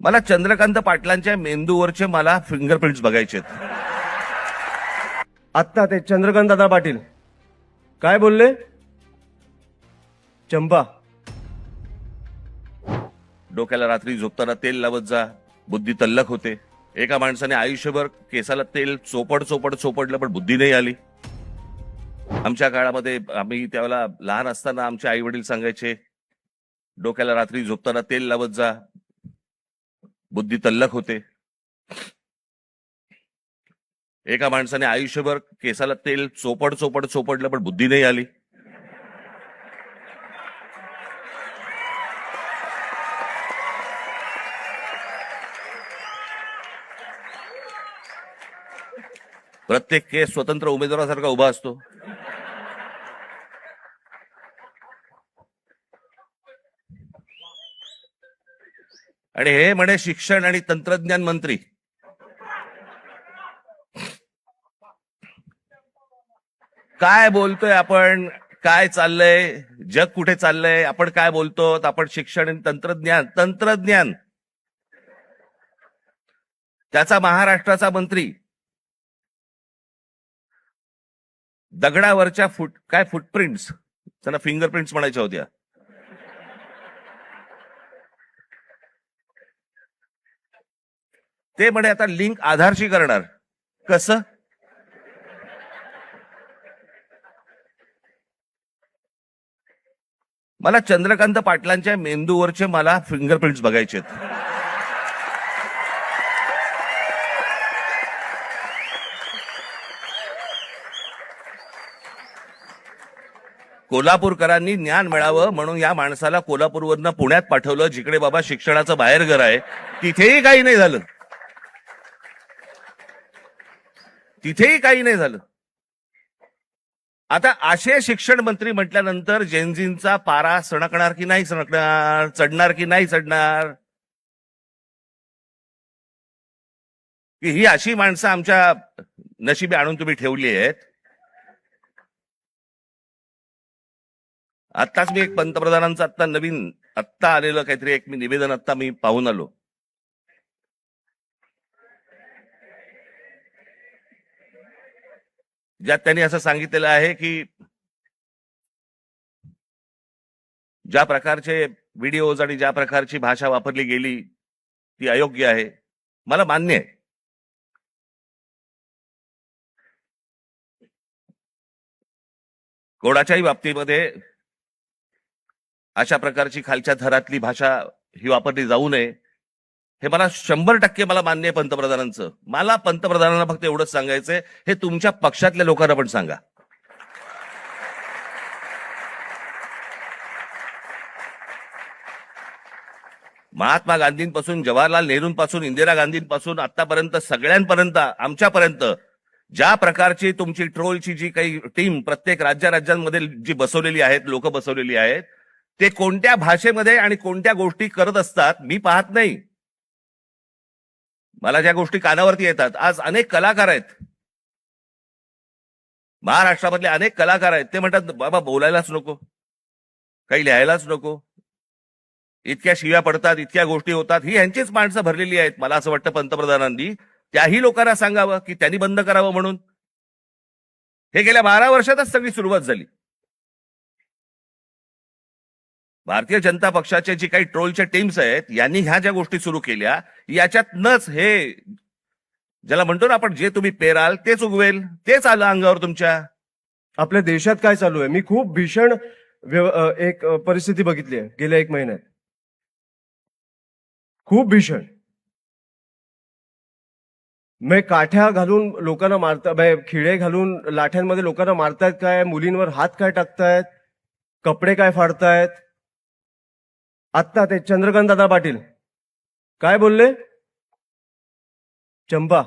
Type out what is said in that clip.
मला चंद्रकांत पाटलांच्या मेंदूवरचे मला फिंगरप्रिंट्स बघायचेत. आत्ता ते चंद्रकांत दादा पाटील काय बोलले? चंपा, डोक्याला रात्री झोपताना तेल लावत जा, बुद्धी तल्लख होते. एका माणसाने आयुष्यभर केसाला तेल चोपडलं पण बुद्धी नाही आली. आमच्या काळामध्ये आम्ही त्यावेळेला लहान असताना आमचे आई वडील सांगायचे, डोक्याला रात्री झोपताना तेल लावत जा, बुद्धी तल्लख होते. एका माणसाने आयुष्यभर केसाला तेल चोपडलं पण बुद्धी नाही आली. प्रत्येक केस स्वतंत्र उमेदवारासारखा उभा असतो. आणि हे म्हणे शिक्षण आणि तंत्रज्ञान मंत्री. काय बोलतोय आपण? काय चाललंय? जग कुठे चाललंय? आपण काय बोलतो? आपण शिक्षण आणि तंत्रज्ञान त्याचा महाराष्ट्राचा मंत्री दगडावरच्या फुटप्रिंट्स, त्यांना फिंगरप्रिंट्स म्हणायच्या होत्या. ते म्हणे आता लिंक आधारशी करणार. कसं? मला चंद्रकांत पाटलांच्या मेंदूवरचे मला फिंगरप्रिंट्स बघायचेत. कोल्हापूरकरांनी ज्ञान मिळावं म्हणून या माणसाला कोल्हापूरवरनं पुण्यात पाठवलं, जिकडे बाबा शिक्षणाचं बाहेरघर आहे. तिथेही काही नाही झालं. आता असे शिक्षण मंत्री म्हटल्यानंतर जेनझींचा पारा सणकणार की नाही सणकणार, चढणार की नाही चढणार? की ही अशी माणसं आमच्या नशिबी आणून तुम्ही ठेवली आहेत. आत्ताच मी एक पंतप्रधानांचं आत्ता आलेलं काहीतरी एक निवेदन मी पाहून आलो. ज्यात त्यांनी असं सांगितलेलं आहे की ज्या प्रकारचे व्हिडिओज आणि ज्या प्रकारची भाषा वापरली गेली ती अयोग्य आहे. मला मान्य आहे. कोणाच्याही बाबतीमध्ये अशा प्रकारची खालच्या थरातली भाषा ही वापरली जाऊ नये, हे मला 100% मला मान्य आहे पंतप्रधानांचं. मला पंतप्रधानांना फक्त एवढंच सांगायचंय, हे तुमच्या पक्षातल्या लोकांना पण सांगा. महात्मा गांधींपासून, जवाहरलाल नेहरूंपासून, इंदिरा गांधींपासून आतापर्यंत सगळ्यांपर्यंत आमच्यापर्यंत ज्या प्रकारची तुमची ट्रोलची जी काही टीम प्रत्येक राज्यांमध्ये जी बसवलेली आहेत, लोक बसवलेली आहेत, ते कोणत्या भाषेमध्ये आणि कोणत्या गोष्टी करत असतात मी पाहत नाही. मला ज्या गोष्टी कानावरती येतात, आज अनेक कलाकार आहेत महाराष्ट्रामधले, अनेक कलाकार आहेत, ते म्हणतात बाबा बोलायलाच नको, काही लिहायलाच नको, इतक्या शिव्या पडतात, इतक्या गोष्टी होतात. ही यांचीच माणसं भरलेली आहेत. मला असं वाटतं पंतप्रधानांनी त्याही लोकांना सांगावं की त्यांनी बंद करावं म्हणून. हे गेल्या 12 वर्षातच सगळी सुरुवात झाली. भारतीय जनता पक्षाचे जी काही ट्रोलच्या टीम्स आहेत, यांनी ह्या ज्या गोष्टी सुरू केल्या, याच्यातनच हे ज्याला म्हणतो ना आपण, जे तुम्ही पेराल तेच उगवेल, तेच आलं अंगावर तुमच्या. आपल्या देशात काय चालू आहे? मी खूप भीषण एक परिस्थिती बघितली आहे गेल्या 1 महिन्यात. खूप भीषण. काठ्या घालून लोकांना मारतात, खिळे घालून लाठ्यांमध्ये लोकांना मारतायत काय, मुलींवर हात काय टाकतायत, कपडे काय फाडतायत. आत्ता ते चंद्रकांत दादा पाटील काय बोलले? चंपा,